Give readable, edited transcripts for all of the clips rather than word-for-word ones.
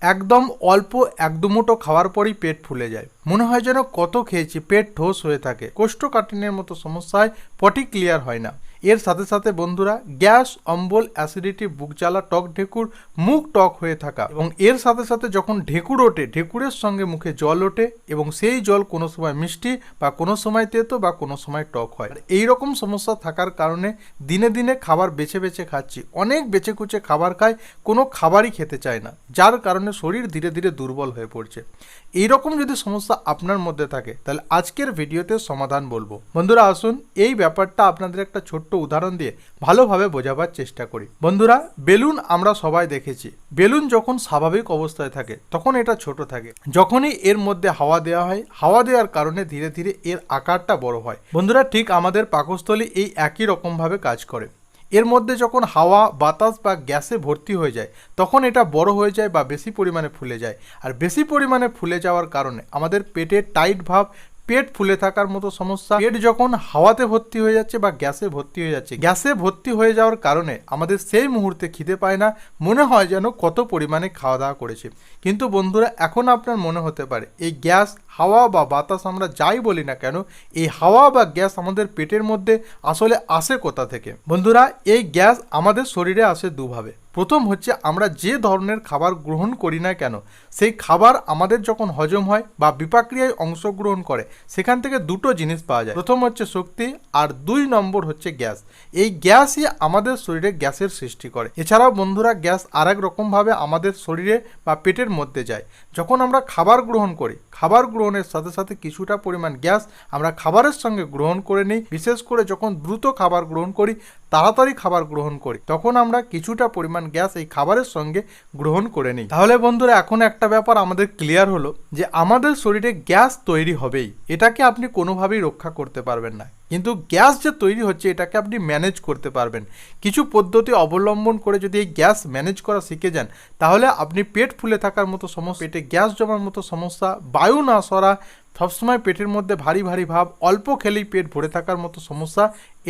একদম অল্প এক দুমুঠো খাওয়ার পরই পেট ফুলে যায়, মনে হয় যেন কত খেয়েছি, পেট ঠোস হয়ে থাকে, কোষ্ঠকাঠিন্যের মতো সমস্যায় পটি ক্লিয়ার হয় না। এর সাথে সাথে বন্ধুরা গ্যাস, অম্বল, অ্যাসিডিটি, বুক জ্বালা, টক ঢেকুর, মুখ টক হয়ে থাকা, এবং এর সাথে সাথে যখন ঢেকুর ওঠে ঢেকুরের সঙ্গে মুখে জল ওঠে এবং সেই জল কোনো সময় মিষ্টি বা কোনো সময় তেতো বা কোনো সময় টক হয়। এই রকম সমস্যা থাকার কারণে দিনে দিনে খাবার বেছে বেছে খাচ্ছি, অনেক বেছে কুচে খাবার খাই, কোনো খাবারই খেতে চায় না, যার কারণে শরীর ধীরে ধীরে দুর্বল হয়ে পড়ছে। এইরকম যদি সমস্যা আপনার মধ্যে থাকে তাহলে আজকের ভিডিওতে সমাধান বলবো। বন্ধুরা আসুন এই ব্যাপারটা আপনাদের একটা ছোট্ট উদাহরণ দিয়ে ভালোভাবে বোঝাবার চেষ্টা করি। বন্ধুরা, বেলুন আমরা সবাই দেখেছি, বেলুন যখন স্বাভাবিক অবস্থায় থাকে তখন এটা ছোট থাকে, যখনই এর মধ্যে হাওয়া দেওয়া হয়, হাওয়া দেওয়ার কারণে ধীরে ধীরে এর আকারটা বড় হয়। বন্ধুরা, ঠিক আমাদের পাকস্থলী এই একই রকমভাবে কাজ করে। এর মধ্যে যখন হাওয়া, বাতাস বা গ্যাসে ভর্তি হয়ে যায় তখন এটা বড় হয়ে যায় বা বেশি পরিমাণে ফুলে যায়। আর বেশি পরিমাণে ফুলে যাওয়ার কারণে আমাদের পেটের টাইট ভাব, পেট ফুলে থাকার মতো সমস্যা, পেট যখন হাওয়াতে ভর্তি হয়ে যাচ্ছে বা গ্যাসে ভর্তি হয়ে যাচ্ছে, গ্যাসে ভর্তি হয়ে যাওয়ার কারণে আমাদের সেই মুহূর্তে খিদে পায় না, মনে হয় যেন কত পরিমাণে খাওয়া দাওয়া করেছে। কিন্তু বন্ধুরা, এখন আপনার মনে হতে পারে এই গ্যাস, হাওয়া বা বাতাস আমরা যাই বলি না কেন, এই হাওয়া বা গ্যাস আমাদের পেটের মধ্যে আসলে আসে কোথা থেকে? বন্ধুরা, এই গ্যাস আমাদের শরীরে আসে দুভাবে। প্রথম হচ্ছে আমরা যে ধরনের খাবার গ্রহণ করি না কেন, সেই খাবার আমাদের যখন হজম হয় বা বিপাক্রিয়ায় অংশগ্রহণ করে সেখান থেকে দুটো জিনিস পাওয়া যায়। প্রথম হচ্ছে শক্তি, আর 2 নম্বর হচ্ছে গ্যাস। এই গ্যাসই আমাদের শরীরে গ্যাসের সৃষ্টি করে। এছাড়াও বন্ধুরা, গ্যাস আরেক রকমভাবে আমাদের শরীরে বা পেটের মধ্যে যায়। যখন আমরা খাবার গ্রহণ করি, খাবার গ্রহণের সাথে সাথে কিছুটা পরিমাণ গ্যাস আমরা খাবারের সঙ্গে গ্রহণ করে নিই। বিশেষ করে যখন দ্রুত খাবার গ্রহণ করি, তাড়াতাড়ি খাবার গ্রহণ করি, তখন আমরা কিছুটা পরিমাণ গ্যাস এই খাবারের সঙ্গে গ্রহণ করে নিই। তাহলে বন্ধুরা, এখন একটা ব্যাপার আমাদের ক্লিয়ার হলো যে আমাদের শরীরে গ্যাস তৈরি হবেই, এটাকে আপনি কোনোভাবেই রক্ষা করতে পারবেন না। কিন্তু গ্যাস যে তৈরি হচ্ছে এটাকে আপনি ম্যানেজ করতে পারবেন। কিছু পদ্ধতি অবলম্বন করে যদি এই গ্যাস ম্যানেজ করা শিখে যান, তাহলে আপনি পেট ফুলে থাকার মতো সমস্যা, পেটে গ্যাস জমার মতো সমস্যা, বায়ু না সরা, সবসময় পেটের মধ্যে ভারী ভারী ভাব, অল্প খেলেই পেট ভরে থাকার মতো সমস্যা,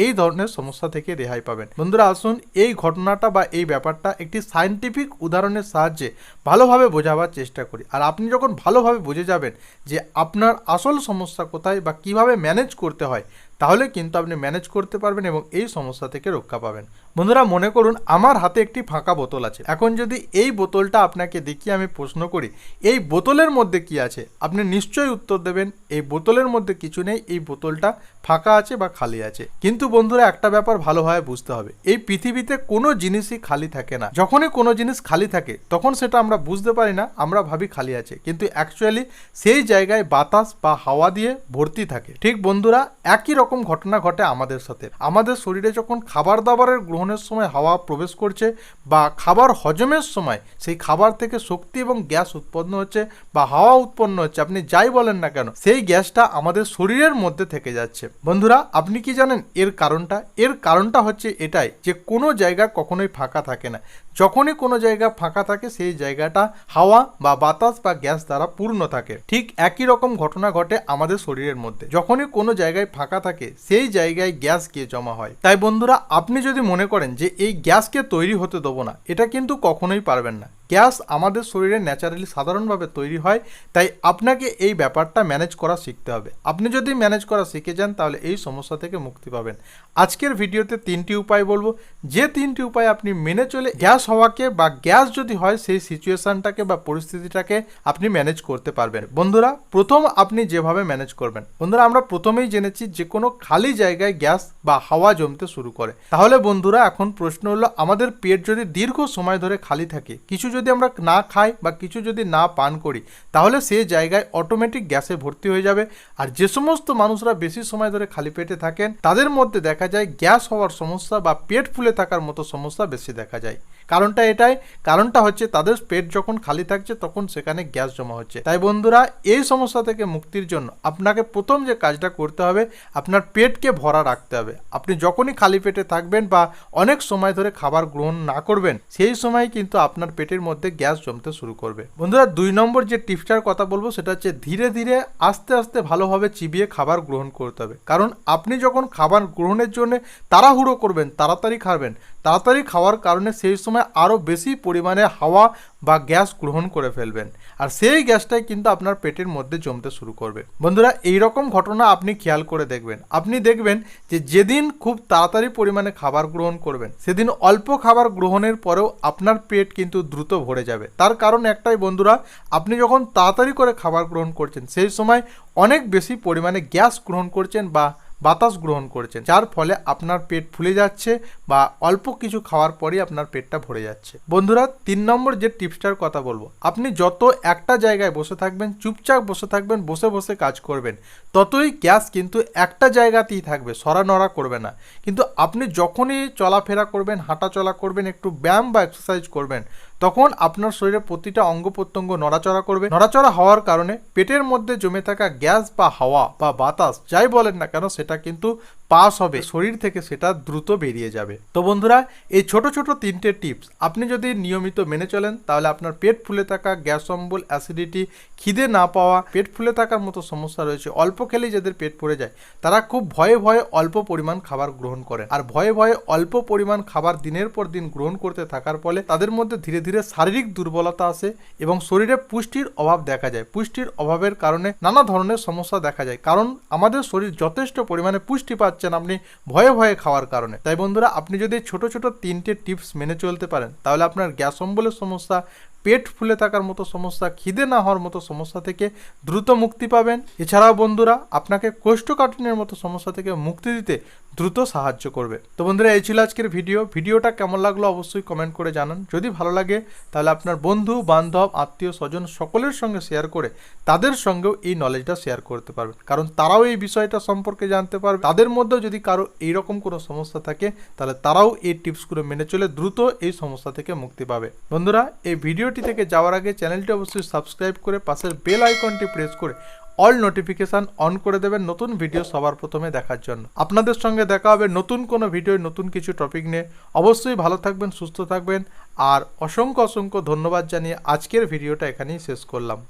এই ধরনের সমস্যা থেকে রেহাই পাবেন। বন্ধুরা আসুন এই ঘটনাটা বা এই ব্যাপারটা একটি সায়েন্টিফিক উদাহরণের সাহায্যে ভালোভাবে বোঝাবার চেষ্টা করি। আর আপনি যখন ভালোভাবে বুঝে যাবেন যে আপনার আসল সমস্যা কোথায় বা কিভাবে ম্যানেজ করতে হয়, তাহলে কিন্তু আপনি ম্যানেজ করতে পারবেন এবং এই সমস্যা থেকে রক্ষা পাবেন। বন্ধুরা, মনে করুন আমার হাতে একটি ফাঁকা বোতল আছে। এখন যদি এই বোতলটা আপনাকে দেখিয়ে আমি প্রশ্ন করি এই বোতলের মধ্যে কি আছে, আপনি নিশ্চয়ই উত্তর দেবেন এই বোতলের মধ্যে কিছু নেই, এই বোতলটা ফাঁকা আছে বা খালি আছে। কিন্তু বন্ধুরা, একটা ব্যাপার ভালোভাবে বুঝতে হবে, এই পৃথিবীতে কোনো জিনিসই খালি থাকে না। যখনই কোনো জিনিস খালি থাকে তখন সেটা আমরা বুঝতে পারি না, আমরা ভাবি খালি আছে, কিন্তু অ্যাকচুয়ালি সেই জায়গায় বাতাস বা হাওয়া দিয়ে ভর্তি থাকে। ঠিক বন্ধুরা, একই রকম ঘটনা ঘটে আমাদের সাথে। আমাদের শরীরে যখন খাবার দাবারের গ্রহণের সময় হাওয়া প্রবেশ করছে বা খাবার হজমের সময় সেই খাবার থেকে শক্তি এবং গ্যাস উৎপন্ন হচ্ছে বা হাওয়া উৎপন্ন হচ্ছে, আপনি যাই বলেন না কেন, সেই গ্যাসটা আমাদের শরীরের মধ্যে থেকে যাচ্ছে। বন্ধুরা, আপনি কি জানেন এর কারণটা? এর কারণটা হচ্ছে এটাই যে কোনো জায়গা কখনোই ফাঁকা থাকে না। যখনই কোনো জায়গা ফাঁকা থাকে সেই জায়গাটা হাওয়া বা বাতাস বা গ্যাস দ্বারা পূর্ণ থাকে। ঠিক একই রকম ঘটনা ঘটে আমাদের শরীরের মধ্যে। যখনই কোনো জায়গায় ফাঁকা থাকে সেই জায়গায় গ্যাস গিয়ে জমা হয়। তাই বন্ধুরা, আপনি যদি মনে করেন যে এই গ্যাসকে তৈরি হতে দেবো না, এটা কিন্তু কখনোই পারবেন না। গ্যাস আমাদের শরীরে ন্যাচারালি সাধারণভাবে তৈরি হয়, তাই আপনাকে এই ব্যাপারটা ম্যানেজ করা শিখতে হবে। আপনি যদি ম্যানেজ করা শিখে যান তাহলে এই সমস্যা থেকে মুক্তি পাবেন। আজকের ভিডিওতে 3টি উপায় বলবো, যে 3টি উপায় আপনি মেনে চলে গ্যাস হওয়াকে বা গ্যাস যদি হয় সেই সিচুয়েশনটাকে বা পরিস্থিতিটাকে আপনি ম্যানেজ করতে পারবেন। বন্ধুরা, প্রথম আপনি যেভাবে ম্যানেজ করবেন, বন্ধুরা আমরা প্রথমেই জেনেছি যে কোনো খালি জায়গায় গ্যাস বা হাওয়া জমতে শুরু করে। তাহলে বন্ধুরা, এখন প্রশ্ন হলো আমাদের পেট যদি দীর্ঘ সময় ধরে খালি থাকে, কিছু যদি আমরা না খাই বা কিছু যদি না পান করি, তাহলে সেই জায়গায় অটোমেটিক গ্যাসে ভর্তি হয়ে যাবে। আর যে সমস্ত মানুষরা বেশি সময় ধরে খালি পেটে থাকেন তাদের মধ্যে দেখা যায় গ্যাস হওয়ার সমস্যা বা পেট ফুলে থাকার মতো সমস্যা বেশি দেখা যায়। কারণটা এটাই, কারণটা হচ্ছে তাদের পেট যখন খালি থাকছে তখন সেখানে গ্যাস জমা হচ্ছে। তাই বন্ধুরা, এই সমস্যা থেকে মুক্তির জন্য আপনাকে প্রথম যে কাজটা করতে হবে, আপনার পেটকে ভরা রাখতে হবে। আপনি যখনই খালি পেটে থাকবেন বা অনেক সময় ধরে খাবার গ্রহণ না করবেন, সেই সময় কিন্তু আপনার পেটের মধ্যে গ্যাস জমতে শুরু করবে। বন্ধুরা, 2 নম্বর যে টিপসটার কথা বলবো সেটা হচ্ছে ধীরে ধীরে আস্তে আস্তে ভালোভাবে চিবিয়ে খাবার গ্রহণ করতে হবে। কারণ আপনি যখন খাবার গ্রহণের জন্য তাড়াহুড়ো করবেন, তাড়াতাড়ি খাবেন, তাড়াতাড়ি খাওয়ার কারণে সেই সময় আরও বেশি পরিমাণে হাওয়া বা গ্যাস গ্রহণ করে ফেলবেন, আর সেই গ্যাসটাই কিন্তু আপনার পেটের মধ্যে জমতে শুরু করবে। বন্ধুরা, এই রকম ঘটনা আপনি খেয়াল করে দেখবেন। আপনি দেখবেন যে যেদিন খুব তাড়াতাড়ি পরিমাণে খাবার গ্রহণ করবেন, সেদিন অল্প খাবার গ্রহণের পরেও আপনার পেট কিন্তু দ্রুত ভরে যাবে। তার কারণ একটাই বন্ধুরা, আপনি যখন তাড়াতাড়ি করে খাবার গ্রহণ করছেন সেই সময় অনেক বেশি পরিমাণে গ্যাস গ্রহণ করছেন বা বাতাস গ্রহণ করছেন, যার ফলে আপনার পেট ফুলে যাচ্ছে বা অল্প কিছু খাওয়ার পরেই আপনার পেটটা ভরে যাচ্ছে। বন্ধুরা, 3 নম্বর যে টিপসটার কথা বলবো, আপনি যত একটা জায়গায় বসে থাকবেন, চুপচাপ বসে থাকবেন, বসে বসে কাজ করবেন, ততই গ্যাস কিন্তু একটা জায়গাতেই থাকবে, সরানড়া করবে না। কিন্তু আপনি যখনই চলাফেরা করবেন, হাঁটা চলা করবেন, একটু ব্যায়াম বা এক্সারসাইজ করবেন, তখন আপনার শরীরে প্রতিটা অঙ্গ প্রত্যঙ্গ নড়াচড়া করবে। নড়াচড়া হওয়ার কারণে পেটের মধ্যে জমে থাকা গ্যাস বা হাওয়া বা বাতাস যাই বলেন না কেন, সেটা কিন্তু পাস হবে, শরীর থেকে সেটা দ্রুত বেরিয়ে যাবে। তো বন্ধুরা, এই ছোট ছোট 3টে টিপস আপনি যদি নিয়মিত মেনে চলেন, তাহলে আপনার পেট ফুলে থাকা, গ্যাস অম্বল, অ্যাসিডিটি, খিদে না পাওয়া, পেট ফুলে থাকার মতো সমস্যা রয়েছে, অল্প খেলেই যাদের পেট পড়ে যায়, তারা খুব ভয়ে ভয়ে অল্প পরিমাণ খাবার গ্রহণ করেন। আর ভয়ে ভয়ে অল্প পরিমাণ খাবার দিনের পর দিন গ্রহণ করতে থাকার ফলে তাদের মধ্যে ধীরে ধীরে শারীরিক দুর্বলতা আসে এবং শরীরে পুষ্টির অভাব দেখা যায়। পুষ্টির অভাবের কারণে নানা ধরনের সমস্যা দেখা যায়, কারণ আমাদের শরীর যথেষ্ট পরিমাণে পুষ্টি পাচ্ছেন আপনি ভয়ে ভয়ে খাওয়ার কারণে। তাই বন্ধুরা, আপনি যদি ছোট ছোট 3টে টিপস মেনে চলতে পারেন, তাহলে আপনার গ্যাস অম্বলের সমস্যা, পেট ফুলে থাকার মতো সমস্যা, খিদে না হওয়ার মতো সমস্যা থেকে দ্রুত মুক্তি পাবেন। এছাড়াও বন্ধুরা, আপনাকে কোষ্ঠকাঠিন্যের মতো সমস্যা থেকে মুক্তি দিতে দ্রুত সাহায্য করবে। তো বন্ধুরা, এই ছিল আজকের ভিডিওটা কেমন লাগলো অবশ্যই কমেন্ট করে জানান। যদি ভালো লাগে তাহলে আপনার বন্ধু বান্ধব, আত্মীয় স্বজন সকলের সঙ্গে শেয়ার করে তাদের সঙ্গেও এই নলেজটা শেয়ার করতে পারবেন, কারণ তারাও এই বিষয়টা সম্পর্কে জানতে পারবে। তাদের মধ্যেও যদি কারো এইরকম কোনো সমস্যা থাকে, তাহলে তারাও এই টিপসগুলো মেনে চলে দ্রুত এই সমস্যা থেকে মুক্তি পাবে। বন্ধুরা, এই ভিডিওটি থেকে যাওয়ার আগে চ্যানেলটি অবশ্যই সাবস্ক্রাইব করে পাশের বেল আইকনটি প্রেস করে অল নোটিফিকেশান অন করে দেবেন নতুন ভিডিও সবার প্রথমে দেখার জন্য। আপনাদের সঙ্গে দেখা হবে নতুন কোনো ভিডিও, নতুন কিছু টপিক নিয়ে। অবশ্যই ভালো থাকবেন, সুস্থ থাকবেন, আর অসংখ্য অসংখ্য ধন্যবাদ জানিয়ে আজকের ভিডিওটা এখানেই শেষ করলাম।